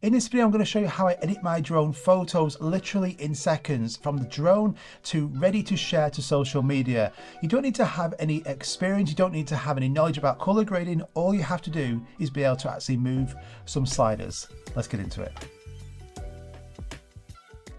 In this video, I'm going to show you how I edit my drone photos literally in seconds, from the drone to ready to share to social media. You don't need to have any experience, you don't need to have any knowledge about color grading. All you have to do is be able to actually move some sliders. Let's get into it.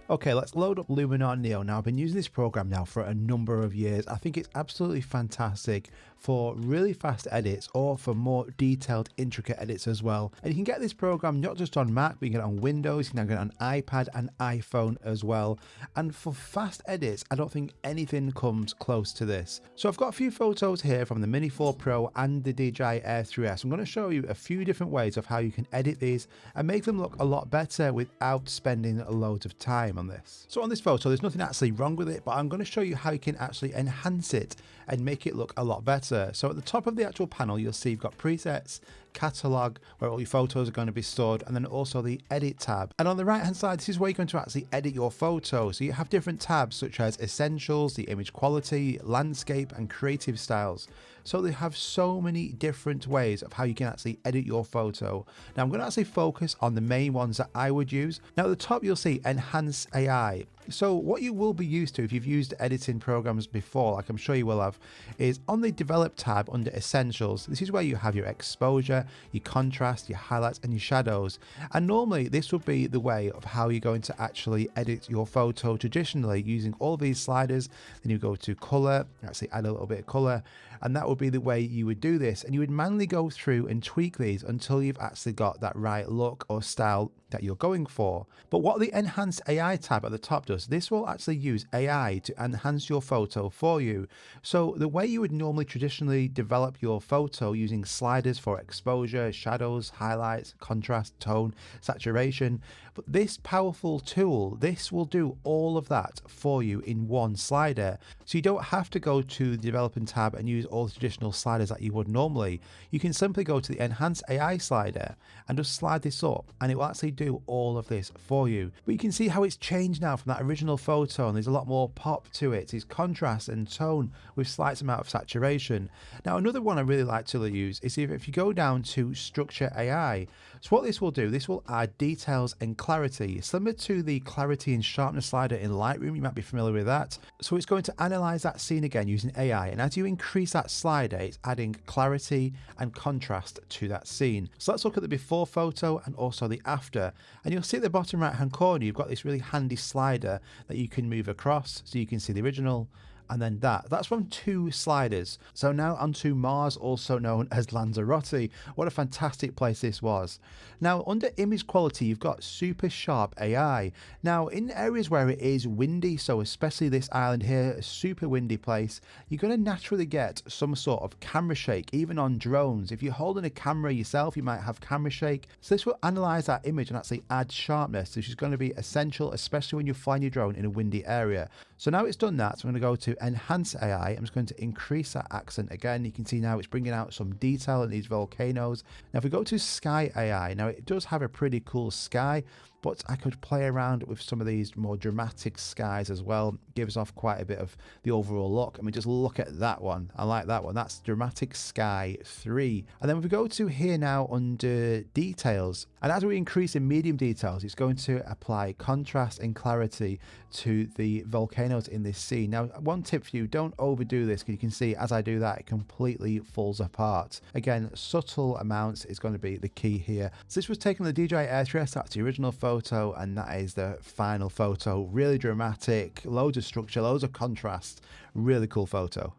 Okay, let's load up Luminar Neo. Now, I've been using this program now for a number of years. I think it's absolutely fantastic for really fast edits or for more detailed, intricate edits as well. And you can get this program not just on Mac, but you can get it on Windows, you can get it on iPad and iPhone as well. And for fast edits, I don't think anything comes close to this. So I've got a few photos here from the Mini 4 Pro and the DJI Air 3S. I'm going to show you a few different ways of how you can edit these and make them look a lot better without spending loads of time on this. So on this photo, there's nothing actually wrong with it, but I'm going to show you how you can actually enhance it and make it look a lot better. So at the top of the actual panel, you'll see you've got presets, catalog, where all your photos are going to be stored, and then also the edit tab. And on the right hand side, this is where you're going to actually edit your photo. So you have different tabs such as essentials, the image quality, landscape, and creative styles. So they have so many different ways of how you can actually edit your photo. Now I'm going to actually focus on the main ones that I would use. Now at the top, you'll see Enhance AI. So what you will be used to if you've used editing programs before, like I'm sure you will have, is on the Develop tab under Essentials. This is where you have your exposure, your contrast, your highlights, and your shadows. And normally this would be the way of how you're going to actually edit your photo traditionally, using all these sliders. Then you go to color, actually add a little bit of color, and that would be the way you would do this. And you would manually go through and tweak these until you've actually got that right look or style that you're going for. But what the Enhance AI tab at the top does, this will actually use AI to enhance your photo for you. So the way you would normally traditionally develop your photo using sliders for exposure, shadows, highlights, contrast, tone, saturation, but this powerful tool, this will do all of that for you in one slider. So you don't have to go to the developing tab and use all the traditional sliders that you would normally. You can simply go to the Enhance AI slider and just slide this up, and it will actually do all of this for you. But you can see how it's changed now from that original photo, and there's a lot more pop to it. It's contrast and tone with slight amount of saturation. Now another one I really like to use is if you go down to Structure AI. So what this will do, this will add details and clarity, similar to the clarity and sharpness slider in Lightroom. You might be familiar with that. So it's going to analyze that scene again using AI, and as you increase that slider, it's adding clarity and contrast to that scene. So let's look at the before photo and also the after, and you'll see at the bottom right hand corner you've got this really handy slider that you can move across, so you can see the original and then that's from two sliders. So now onto Mars, also known as Lanzarote. What a fantastic place this was. Now under image quality, you've got super sharp AI. Now in areas where it is windy, so especially this island here, a super windy place, you're going to naturally get some sort of camera shake. Even on drones, if you're holding a camera yourself, you might have camera shake. So this will analyze that image and actually add sharpness, which is going to be essential, especially when you're flying your drone in a windy area. So now it's done that, so I'm going to go to Enhance AI. I'm just going to increase that accent again. You can see now it's bringing out some detail in these volcanoes. Now if we go to Sky AI, now it does have a pretty cool sky, but I could play around with some of these more dramatic skies as well. Gives off quite a bit of the overall look. I mean, just look at that one. I like that one. That's Dramatic Sky 3. And then if we go to here now under details, and as we increase in medium details, it's going to apply contrast and clarity to the volcanoes in this scene. Now, one tip for you, don't overdo this, because you can see as I do that, it completely falls apart. Again, subtle amounts is going to be the key here. So this was taken on the DJI Air 3S, that's the original photo, and that is the final photo. Really dramatic, loads of structure, loads of contrast, really cool photo.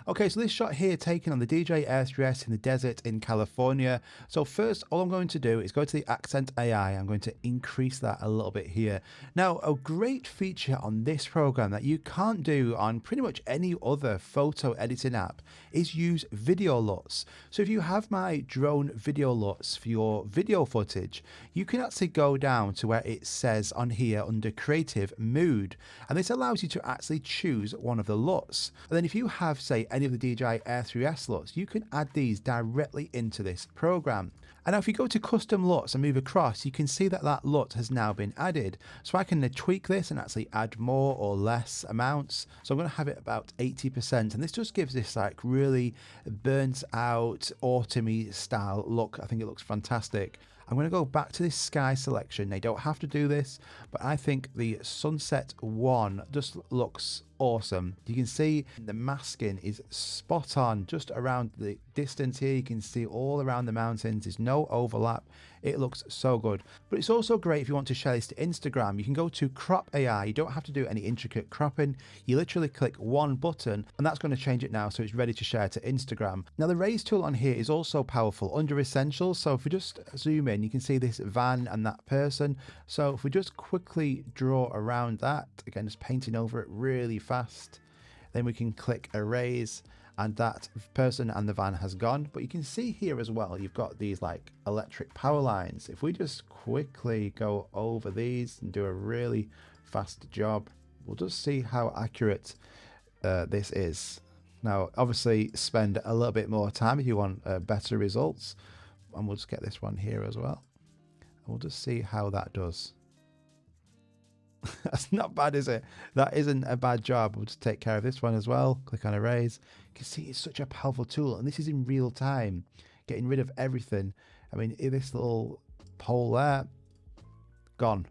Okay, so this shot here taken on the DJI Air 3S in the desert in California. So first, all I'm going to do is go to the Accent AI. I'm going to increase that a little bit here. Now, a great feature on this program that you can't do on pretty much any other photo editing app is use video LUTs. So if you have my drone video LUTs for your video footage, you can actually go down to where it says on here under Creative Mood, and this allows you to actually choose one of the LUTs. And then if you have, say, any of the DJI Air 3S LUTs, you can add these directly into this program. And now if you go to custom LUTs and move across, you can see that that LUT has now been added. So I can tweak this and actually add more or less amounts. So I'm going to have it about 80%, and this just gives this like really burnt out autumny style look. I think it looks fantastic. I'm going to go back to this sky selection. They don't have to do this, but I think the sunset one just looks awesome. You can see the masking is spot on just around the distance here. You can see all around the mountains. There's no overlap. It looks so good. But it's also great if you want to share this to Instagram. You can go to crop AI. You don't have to do any intricate cropping. You literally click one button and that's going to change it now so it's ready to share to Instagram. Now the raise tool on here is also powerful under essentials. So if we just zoom in, you can see this van and that person. So if we just quickly draw around that, again just painting over it really fast, then we can click erase and that person and the van has gone. But you can see here as well, you've got these like electric power lines. If we just quickly go over these and do a really fast job, we'll just see how accurate this is. Now obviously spend a little bit more time if you want better results, and we'll just get this one here as well and we'll just see how that does. That's not bad, is it? That isn't a bad job. We'll just take care of this one as well. Click on erase. You can see it's such a powerful tool, and this is in real time, getting rid of everything. I mean, this little pole there, gone.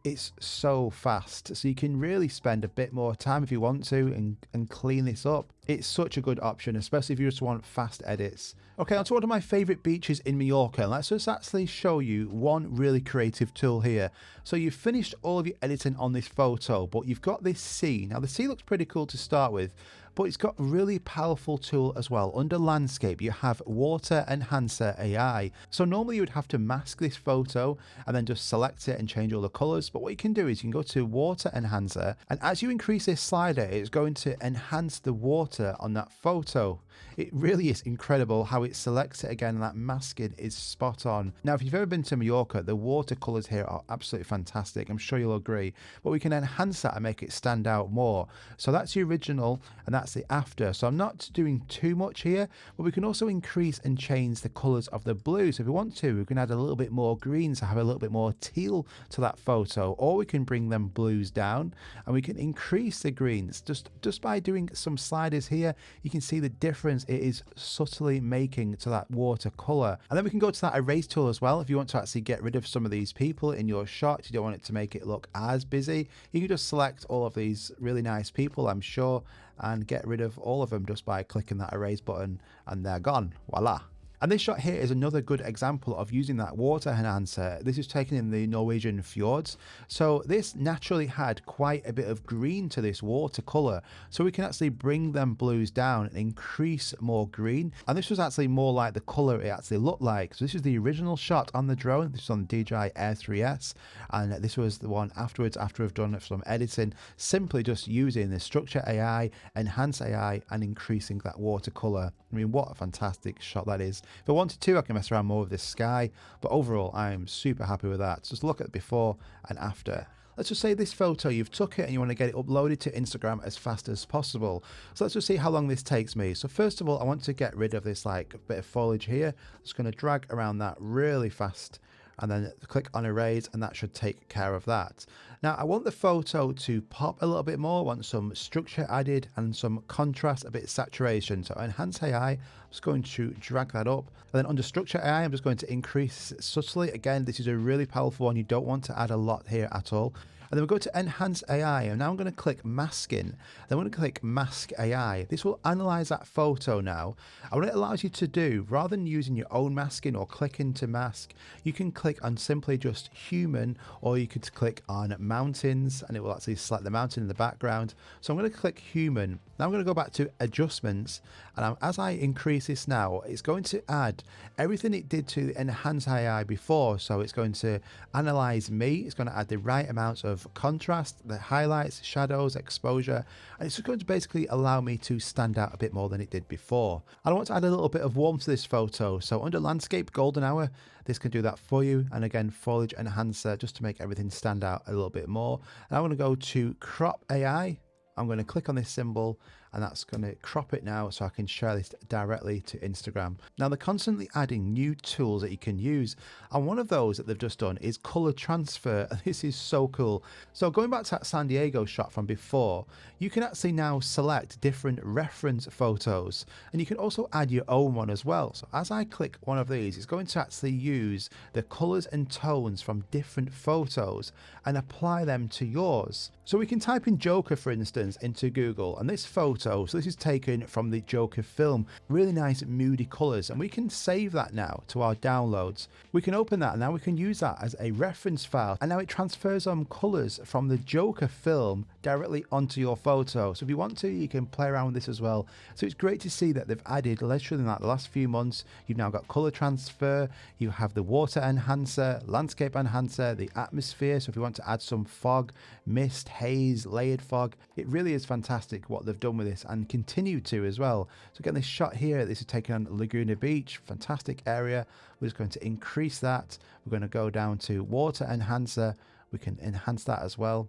It's so fast, so you can really spend a bit more time if you want to and clean this up. It's such a good option, especially if you just want fast edits. Okay, on to one of my favorite beaches in Mallorca. Let's just actually show you one really creative tool here. So you've finished all of your editing on this photo, but you've got this sea. Now the sea looks pretty cool to start with, but it's got a really powerful tool as well. Under landscape, you have water enhancer AI. So normally you would have to mask this photo and then just select it and change all the colors. But what you can do is you can go to water enhancer, and as you increase this slider, it's going to enhance the water on that photo. It really is incredible how it selects it again, and that masking is spot on. Now, if you've ever been to Mallorca, the watercolors here are absolutely fantastic. I'm sure you'll agree. But we can enhance that and make it stand out more. So that's the original and that's the after. So I'm not doing too much here, but we can also increase and change the colors of the blue. So if we want to, we can add a little bit more green to have a little bit more teal to that photo, or we can bring them blues down and we can increase the greens just by doing some sliders here. You can see the difference it is subtly making to that watercolor. And then we can go to that erase tool as well. If you want to actually get rid of some of these people in your shot, you don't want it to make it look as busy, you can just select all of these really nice people, I'm sure, and get rid of all of them just by clicking that erase button, and they're gone. Voila. And this shot here is another good example of using that water enhancer. This is taken in the Norwegian fjords. So this naturally had quite a bit of green to this watercolor. So we can actually bring them blues down and increase more green. And this was actually more like the color it actually looked like. So this is the original shot on the drone. This is on the DJI Air 3S. And this was the one afterwards, after I've done some editing, simply just using the structure AI, enhance AI, and increasing that watercolor. I mean, what a fantastic shot that is. If I wanted to, I can mess around more with this sky, but overall, I'm super happy with that. So just look at the before and after. Let's just say this photo, you've took it and you want to get it uploaded to Instagram as fast as possible. So let's just see how long this takes me. So first of all, I want to get rid of this like bit of foliage here. I'm just going to drag around that really fast and then click on erase, and that should take care of that. Now I want the photo to pop a little bit more. I want some structure added and some contrast, a bit of saturation. So enhance AI, I'm just going to drag that up. And then under structure AI, I'm just going to increase subtly. Again, this is a really powerful one. You don't want to add a lot here at all. And then we'll go to Enhance AI, and now I'm going to click Masking. Then I'm going to click Mask AI. This will analyze that photo now. And what it allows you to do, rather than using your own masking or clicking to mask, you can click on simply just human, or you could click on mountains, and it will actually select the mountain in the background. So I'm going to click human. Now I'm going to go back to adjustments, and as I increase this now, it's going to add everything it did to Enhance AI before. So it's going to analyze me, it's going to add the right amounts of contrast, the highlights, shadows, exposure, and it's just going to basically allow me to stand out a bit more than it did before. I want to add a little bit of warmth to this photo, so under landscape golden hour, this can do that for you. And again, foliage enhancer, just to make everything stand out a little bit more. And I'm going to go to crop AI. I'm going to click on this symbol, and that's going to crop it now so I can share this directly to Instagram. Now they're constantly adding new tools that you can use, and one of those that they've just done is color transfer. This is so cool. So going back to that San Diego shot from before, you can actually now select different reference photos, and you can also add your own one as well. So as I click one of these, it's going to actually use the colors and tones from different photos and apply them to yours. So we can type in Joker, for instance, into Google, and this photo, so this is taken from the Joker film, really nice moody colors, and we can save that now to our downloads. We can open that and now we can use that as a reference file, and now it transfers on colors from the Joker film directly onto your photo. So if you want to, you can play around with this as well. So it's great to see that they've added, literally in like the last few months, you've now got color transfer, you have the water enhancer, landscape enhancer, the atmosphere. So if you want to add some fog, mist, haze, layered fog, it really is fantastic what they've done with this and continue to as well. So again, this shot here, this is taken on Laguna Beach, fantastic area. We're just going to increase that. We're going to go down to water enhancer. We can enhance that as well.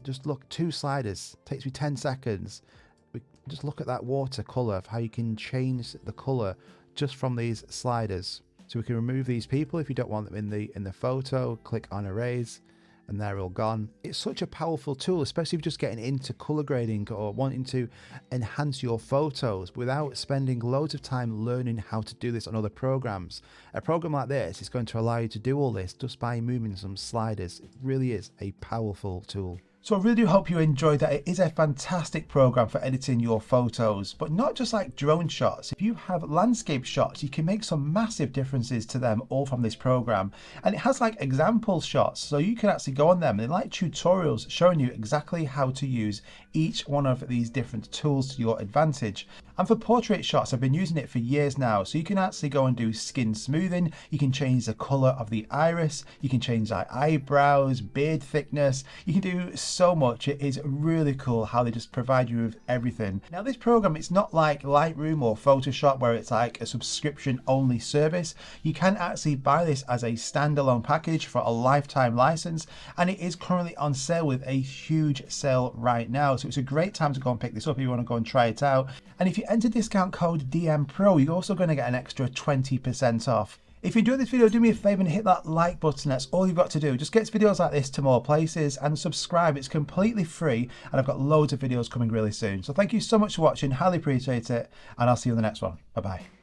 Just look, 2 sliders, takes me 10 seconds. We just look at that water color, of how you can change the color just from these sliders. So we can remove these people if you don't want them in the photo. Click on erase, and they're all gone. It's such a powerful tool, especially if you're just getting into color grading or wanting to enhance your photos without spending loads of time learning how to do this on other programs. A program like this is going to allow you to do all this just by moving some sliders. It really is a powerful tool. So I really do hope you enjoyed that. It is a fantastic program for editing your photos, but not just like drone shots. If you have landscape shots, you can make some massive differences to them all from this program. And it has like example shots, so you can actually go on them. They're like tutorials showing you exactly how to use each one of these different tools to your advantage. And for portrait shots, I've been using it for years now. So you can actually go and do skin smoothing. You can change the color of the iris. You can change like eyebrows, beard thickness. You can do so much. It is really cool how they just provide you with everything. Now this program, it's not like Lightroom or Photoshop where it's like a subscription only service. You can actually buy this as a standalone package for a lifetime license, and it is currently on sale with a huge sale right now. So it's a great time to go and pick this up if you want to go and try it out. And if you enter discount code DMPRO, you're also going to get an extra 20% off. If you enjoyed this video, do me a favor and hit that like button. That's all you've got to do. Just get videos like this to more places, and subscribe. It's completely free, and I've got loads of videos coming really soon. So thank you so much for watching. Highly appreciate it, and I'll see you in the next one. Bye bye.